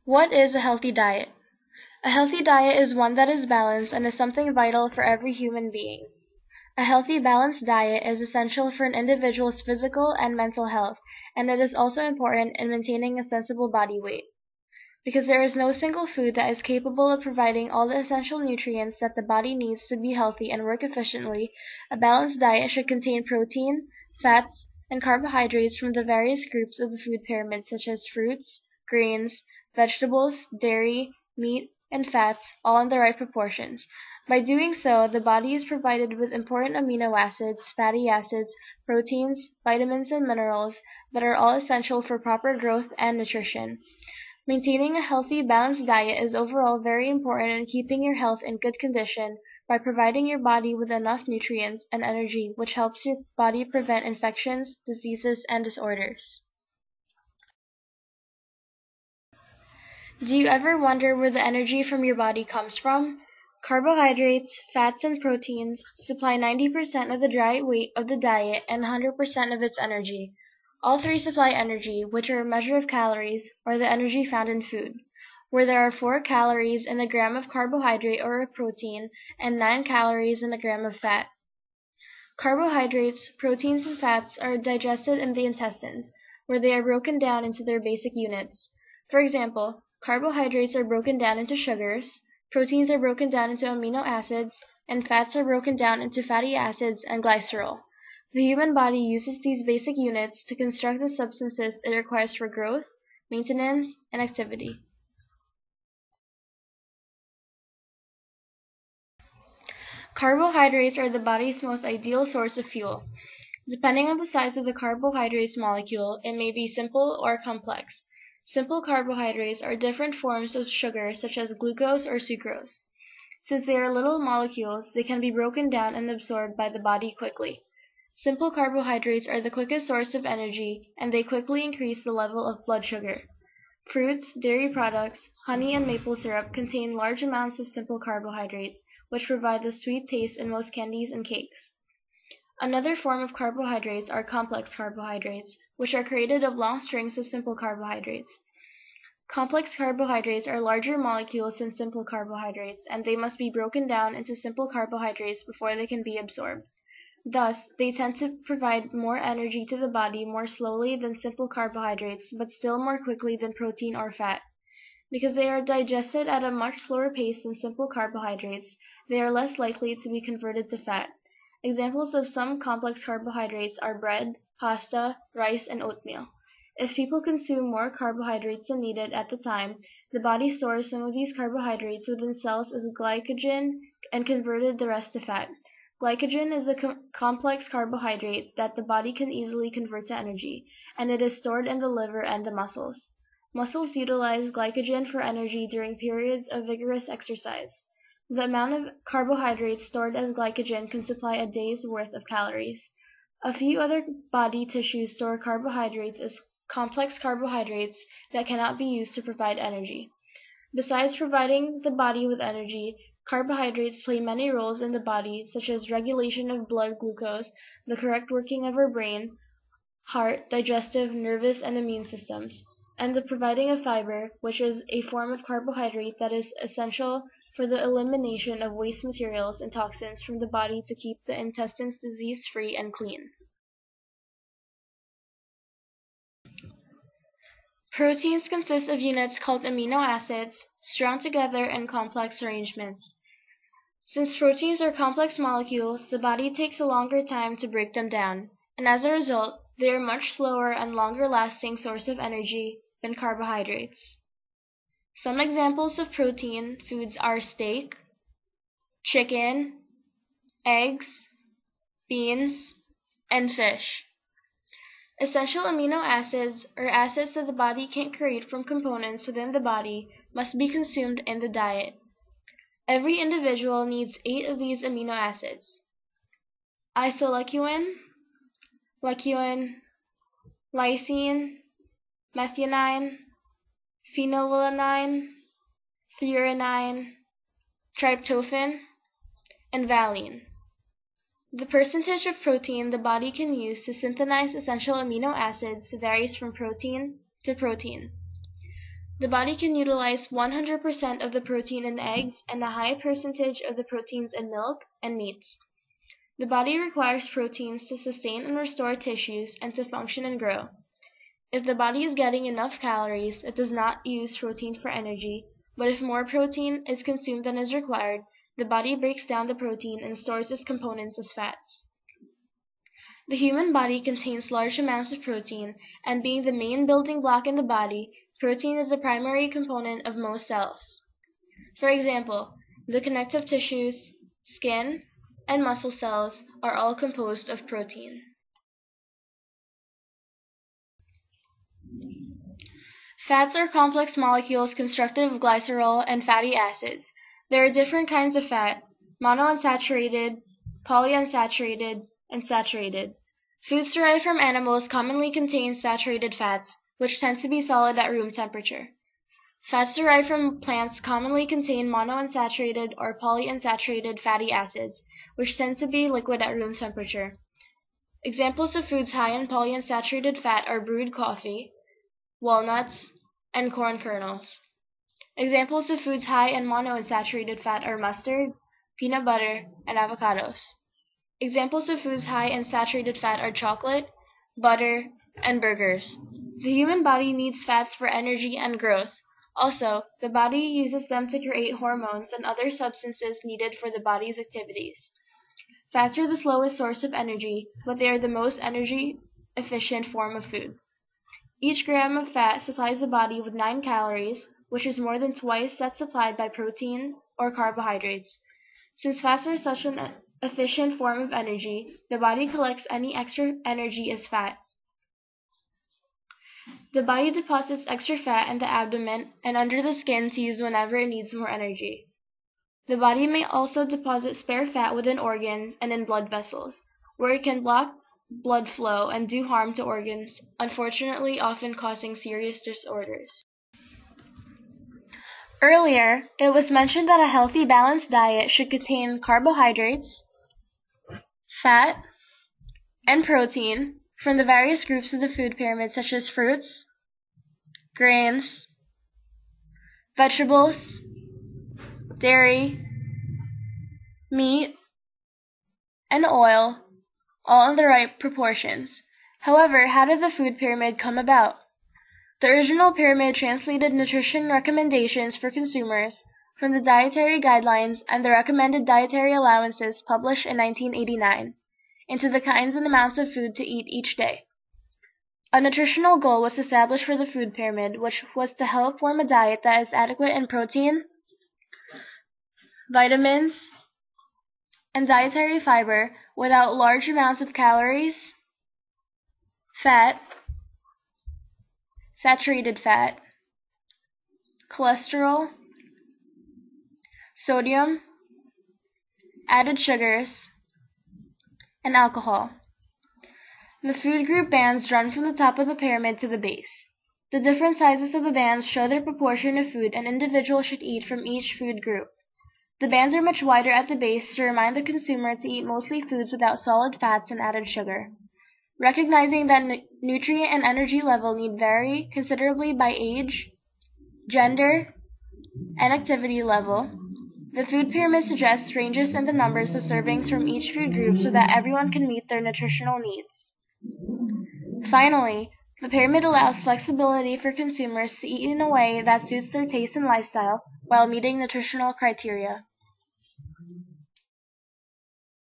What is a healthy diet? A healthy diet is one that is balanced and is something vital for every human being. A healthy, balanced diet is essential for an individual's physical and mental health, and it is also important in maintaining a sensible body weight. Because there is no single food that is capable of providing all the essential nutrients that the body needs to be healthy and work efficiently, a balanced diet should contain protein, fats, and carbohydrates from the various groups of the food pyramid such as fruits, grains, vegetables, dairy, meat, and fats, all in the right proportions. By doing so, the body is provided with important amino acids, fatty acids, proteins, vitamins, and minerals that are all essential for proper growth and nutrition. Maintaining a healthy, balanced diet is overall very important in keeping your health in good condition by providing your body with enough nutrients and energy, which helps your body prevent infections, diseases, and disorders. Do you ever wonder where the energy from your body comes from? Carbohydrates, fats, and proteins supply 90% of the dry weight of the diet and 100% of its energy. All three supply energy, which are a measure of calories, or the energy found in food, where there are 4 calories in a gram of carbohydrate or a protein and 9 calories in a gram of fat. Carbohydrates, proteins, and fats are digested in the intestines, where they are broken down into their basic units. For example, carbohydrates are broken down into sugars, proteins are broken down into amino acids, and fats are broken down into fatty acids and glycerol. The human body uses these basic units to construct the substances it requires for growth, maintenance, and activity. Carbohydrates are the body's most ideal source of fuel. Depending on the size of the carbohydrates molecule, it may be simple or complex. Simple carbohydrates are different forms of sugar such as glucose or sucrose. Since they are little molecules, they can be broken down and absorbed by the body quickly. Simple carbohydrates are the quickest source of energy, and they quickly increase the level of blood sugar. Fruits, dairy products, honey, and maple syrup contain large amounts of simple carbohydrates, which provide the sweet taste in most candies and cakes. Another form of carbohydrates are complex carbohydrates, which are created of long strings of simple carbohydrates. Complex carbohydrates are larger molecules than simple carbohydrates, and they must be broken down into simple carbohydrates before they can be absorbed. Thus, they tend to provide more energy to the body more slowly than simple carbohydrates, but still more quickly than protein or fat. Because they are digested at a much slower pace than simple carbohydrates, they are less likely to be converted to fat. Examples of some complex carbohydrates are bread, pasta, rice, and oatmeal. If people consume more carbohydrates than needed at the time, the body stores some of these carbohydrates within cells as glycogen and converted the rest to fat. Glycogen is a complex carbohydrate that the body can easily convert to energy, and it is stored in the liver and the muscles. Muscles utilize glycogen for energy during periods of vigorous exercise. The amount of carbohydrates stored as glycogen can supply a day's worth of calories. A few other body tissues store carbohydrates as complex carbohydrates that cannot be used to provide energy. Besides providing the body with energy, carbohydrates play many roles in the body, such as regulation of blood glucose, the correct working of our brain, heart, digestive, nervous, and immune systems, and the providing of fiber, which is a form of carbohydrate that is essential for the elimination of waste materials and toxins from the body to keep the intestines disease-free and clean. Proteins consist of units called amino acids, strung together in complex arrangements. Since proteins are complex molecules, the body takes a longer time to break them down, and as a result, they are a much slower and longer-lasting source of energy than carbohydrates. Some examples of protein foods are steak, chicken, eggs, beans, and fish. Essential amino acids, or acids that the body can't create from components within the body, must be consumed in the diet. Every individual needs 8 of these amino acids: isoleucine, leucine, lysine, methionine, phenylalanine, threonine, tryptophan, and valine. The percentage of protein the body can use to synthesize essential amino acids varies from protein to protein. The body can utilize 100% of the protein in eggs and a high percentage of the proteins in milk and meats. The body requires proteins to sustain and restore tissues and to function and grow. If the body is getting enough calories, it does not use protein for energy, but if more protein is consumed than is required, the body breaks down the protein and stores its components as fats. The human body contains large amounts of protein, and being the main building block in the body, protein is the primary component of most cells. For example, the connective tissues, skin, and muscle cells are all composed of protein. Fats are complex molecules constructed of glycerol and fatty acids. There are different kinds of fat: monounsaturated, polyunsaturated, and saturated. Foods derived from animals commonly contain saturated fats, which tend to be solid at room temperature. Fats derived from plants commonly contain monounsaturated or polyunsaturated fatty acids, which tend to be liquid at room temperature. Examples of foods high in polyunsaturated fat are brewed coffee, walnuts, and corn kernels. Examples of foods high in monounsaturated fat are mustard, peanut butter, and avocados. Examples of foods high in saturated fat are chocolate, butter, and burgers. The human body needs fats for energy and growth. Also, the body uses them to create hormones and other substances needed for the body's activities. Fats are the slowest source of energy, but they are the most energy-efficient form of food. Each gram of fat supplies the body with 9 calories, which is more than twice that supplied by protein or carbohydrates. Since fats are such an efficient form of energy, the body collects any extra energy as fat. The body deposits extra fat in the abdomen and under the skin to use whenever it needs more energy. The body may also deposit spare fat within organs and in blood vessels, where it can block blood flow and do harm to organs, unfortunately often causing serious disorders. Earlier, it was mentioned that a healthy, balanced diet should contain carbohydrates, fat, and protein from the various groups of the food pyramid, such as fruits, grains, vegetables, dairy, meat, and oil, all in the right proportions. However, how did the food pyramid come about? The original pyramid translated nutrition recommendations for consumers from the dietary guidelines and the recommended dietary allowances published in 1989 into the kinds and amounts of food to eat each day. A nutritional goal was established for the food pyramid, which was to help form a diet that is adequate in protein, vitamins, and dietary fiber without large amounts of calories, fat, saturated fat, cholesterol, sodium, added sugars, and alcohol. The food group bands run from the top of the pyramid to the base. The different sizes of the bands show their proportion of food an individual should eat from each food group. The bands are much wider at the base to remind the consumer to eat mostly foods without solid fats and added sugar. Recognizing that nutrient and energy level need vary considerably by age, gender, and activity level, the food pyramid suggests ranges in the numbers of servings from each food group so that everyone can meet their nutritional needs. Finally, the pyramid allows flexibility for consumers to eat in a way that suits their taste and lifestyle while meeting nutritional criteria.